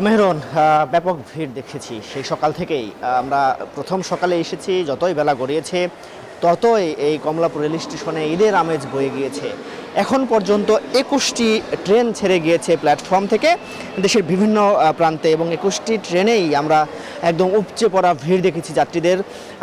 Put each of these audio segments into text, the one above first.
মেহরুন, ব্যাপক ভিড় দেখেছি সেই সকাল থেকেই। আমরা প্রথম সকালে এসেছি, যতই বেলা গড়িয়েছে ততই এই কমলাপুর রেল স্টেশনে ঈদের আমেজ বয়ে গিয়েছে। এখন পর্যন্ত 21টি ট্রেন ছেড়ে গিয়েছে প্ল্যাটফর্ম থেকে দেশের বিভিন্ন প্রান্তে, এবং 21টি ট্রেনেই আমরা একদম উপচে পড়া ভিড় দেখেছি যাত্রীদের।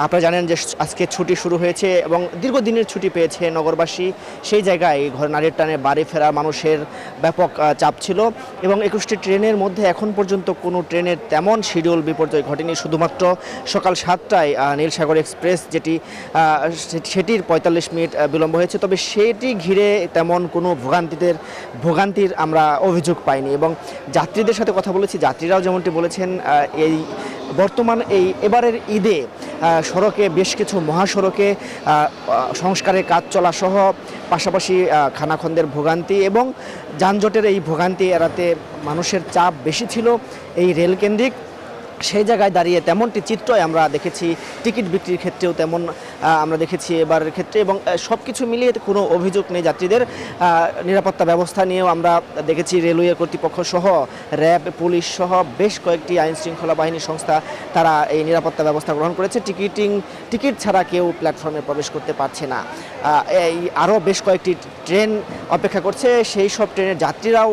আপনারা জানেন যে আজকে ছুটি শুরু হয়েছে এবং দীর্ঘদিনের ছুটি পেয়েছে নগরবাসী। সেই জায়গায় ঘর নারীর টানে বাড়ি ফেরা মানুষের ব্যাপক চাপ ছিল, এবং 21টি ট্রেনের মধ্যে এখন পর্যন্ত কোনো ট্রেনের তেমন শিডিউল বিপর্যয় ঘটেনি। শুধুমাত্র সকাল 7টায় নীলসাগর এক্সপ্রেস সেটির 45 মিনিট বিলম্ব হয়েছে, তবে সেটি ঘিরে তেমন কোনো ভোগান্তির আমরা অভিযোগ পাইনি। এবং যাত্রীদের সাথে কথা বলেছি, যাত্রীরাও যেমনটি বলেছেন, এবারের ঈদে সড়কে বেশ কিছু মহাসড়কে সংস্কারের কাজ চলা সহ পাশাপাশি খানাখন্দের ভোগান্তি এবং যানজটের এই ভোগান্তি এড়াতে মানুষের চাপ বেশি ছিল এই রেলকেন্দ্রিক। সেই জায়গায় দাঁড়িয়ে তেমনটি চিত্রই আমরা দেখেছি টিকিট বিক্রির ক্ষেত্রেও তেমন আমরা দেখেছি এবারের ক্ষেত্রে, এবং সব কিছু মিলিয়ে কোনো অভিযোগ নেই যাত্রীদের। নিরাপত্তা ব্যবস্থা নিয়েও আমরা দেখেছি রেলওয়ে কর্তৃপক্ষ সহ র্যাব, পুলিশ সহ বেশ কয়েকটি আইন শৃঙ্খলা বাহিনী সংস্থা তারা এই নিরাপত্তা ব্যবস্থা গ্রহণ করেছে। টিকিট ছাড়া কেউ প্ল্যাটফর্মে প্রবেশ করতে পারছে না। আরও বেশ কয়েকটি ট্রেন অপেক্ষা করছে, সেই সব ট্রেনের যাত্রীরাও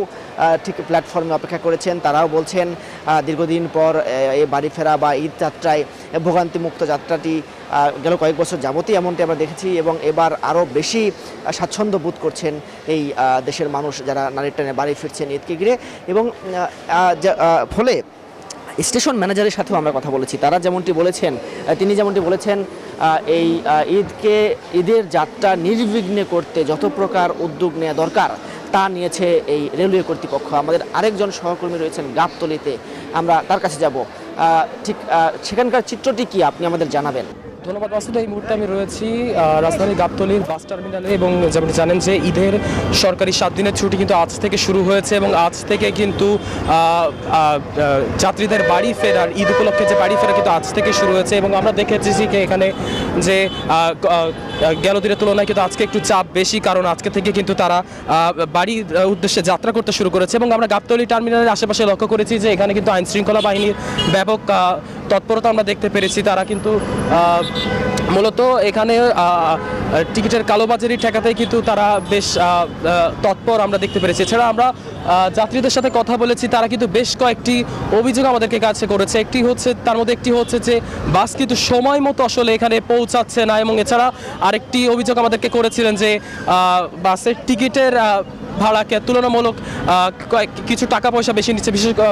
ঠিক প্ল্যাটফর্মে অপেক্ষা করেছেন। তারাও বলছেন দীর্ঘদিন পর এই বাড়ি ফেরা বা ঈদ যাত্রায় ভোগান্তিমুক্ত যাত্রাটি গেল কয়েক বছর যাবতই এমনটি আমরা দেখেছি, এবং এবার আরও বেশি স্বাচ্ছন্দ্য বোধ করছেন এই দেশের মানুষ যারা নারীর টানে বাড়ি ফিরছেন ঈদকে ঘিরে। এবং ফলে স্টেশন ম্যানেজারের সাথেও আমরা কথা বলেছি, তিনি যেমনটি বলেছেন এই ঈদের যাত্রা নির্বিঘ্নে করতে যত প্রকার উদ্যোগ নেওয়া দরকার তা নিয়েছে এই রেলওয়ে কর্তৃপক্ষ। আমাদের আরেকজন সহকর্মী রয়েছেন গাবতলীতে, আমরা তার কাছে যাব। ঠিক সেখানকার চিত্রটি কি আপনি আমাদের জানাবেন? ধন্যবাদ মাসুদ। এই মুহূর্তে আমি রয়েছি রাজধানীর গাবতলীর বাস টার্মিনালে, এবং যেমন জানেন যে ঈদের সরকারি 7 দিনের ছুটি কিন্তু আজ থেকে শুরু হয়েছে, এবং আজ থেকে কিন্তু যাত্রীদের বাড়ি ফেরার, ঈদ উপলক্ষে যে বাড়ি ফেরা কিন্তু আজ থেকে শুরু হয়েছে। এবং আমরা দেখেছি যে এখানে যে গেল দিনের তুলনায় কিন্তু আজকে একটু চাপ বেশি, কারণ আজকে থেকে কিন্তু তারা বাড়ির উদ্দেশ্যে যাত্রা করতে শুরু করেছে। এবং আমরা গাবতলী টার্মিনালের আশেপাশে লক্ষ্য করেছি যে এখানে কিন্তু আইন শৃঙ্খলা বাহিনীর ব্যাপক তৎপরতা আমরা দেখতে পেরেছি। তারা কিন্তু মূলত এখানে টিকিটের কালোবাজারি ঠেকাতেই কিন্তু তারা বেশ তৎপর আমরা দেখতে পেরেছি। এছাড়া আমরা যাত্রীদের সাথে কথা বলেছি, তারা কিন্তু বেশ কয়েকটি অভিযোগ আমাদেরকে কাছে করেছে। তার মধ্যে একটি হচ্ছে যে বাস কিন্তু সময় মতো আসলে এখানে পৌঁছাচ্ছে না, এবং এছাড়া আরেকটি অভিযোগ আমাদেরকে করেছিলেন যে বাসের টিকিটের ভাড়াকে তুলনামূলক কিছু টাকা পয়সা বেশি নিচ্ছে, বিশেষ করে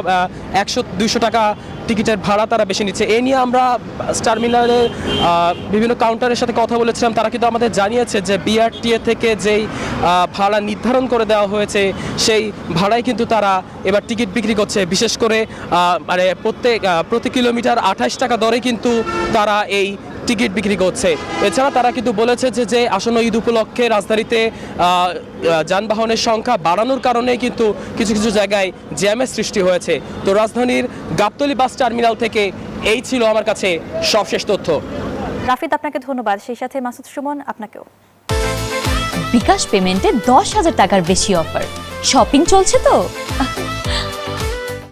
100-200 টাকা টিকিটের ভাড়া তারা বেশি নিচ্ছে। এ নিয়ে আমরা টার্মিনালে বিভিন্ন কাউন্টারের সাথে কথা বলেছিলাম, তারা কিন্তু আমাদের জানিয়েছে যে বিআরটিএ থেকে যেই ভাড়া নির্ধারণ করে দেওয়া হয়েছে সেই ভাড়ায় কিন্তু তারা এবার টিকিট বিক্রি করছে। বিশেষ করে মানে প্রতি কিলোমিটার 28 টাকা দরে কিন্তু তারা এই টিকিট বিক্রি করছে। এছাড়া তারা কিন্তু বলেছে যে আসন্ন ঈদ উপলক্ষে রাজধানীতে যানবাহনের সংখ্যা বাড়ানোর কারণে কিন্তু কিছু কিছু জায়গায় জ্যামের সৃষ্টি হয়েছে। তো রাজধানীর গাবতলী বাস টার্মিনাল থেকে এই ছিল আমার কাছে সবশেষ তথ্য। রাফিদ, আপনাকে ধন্যবাদ। সেই সাথে মাসুদ সুমন, আপনাকেও। বিকাশ পেমেন্টে 10,000 টাকার বেশি অফার, শপিং চলছে তো।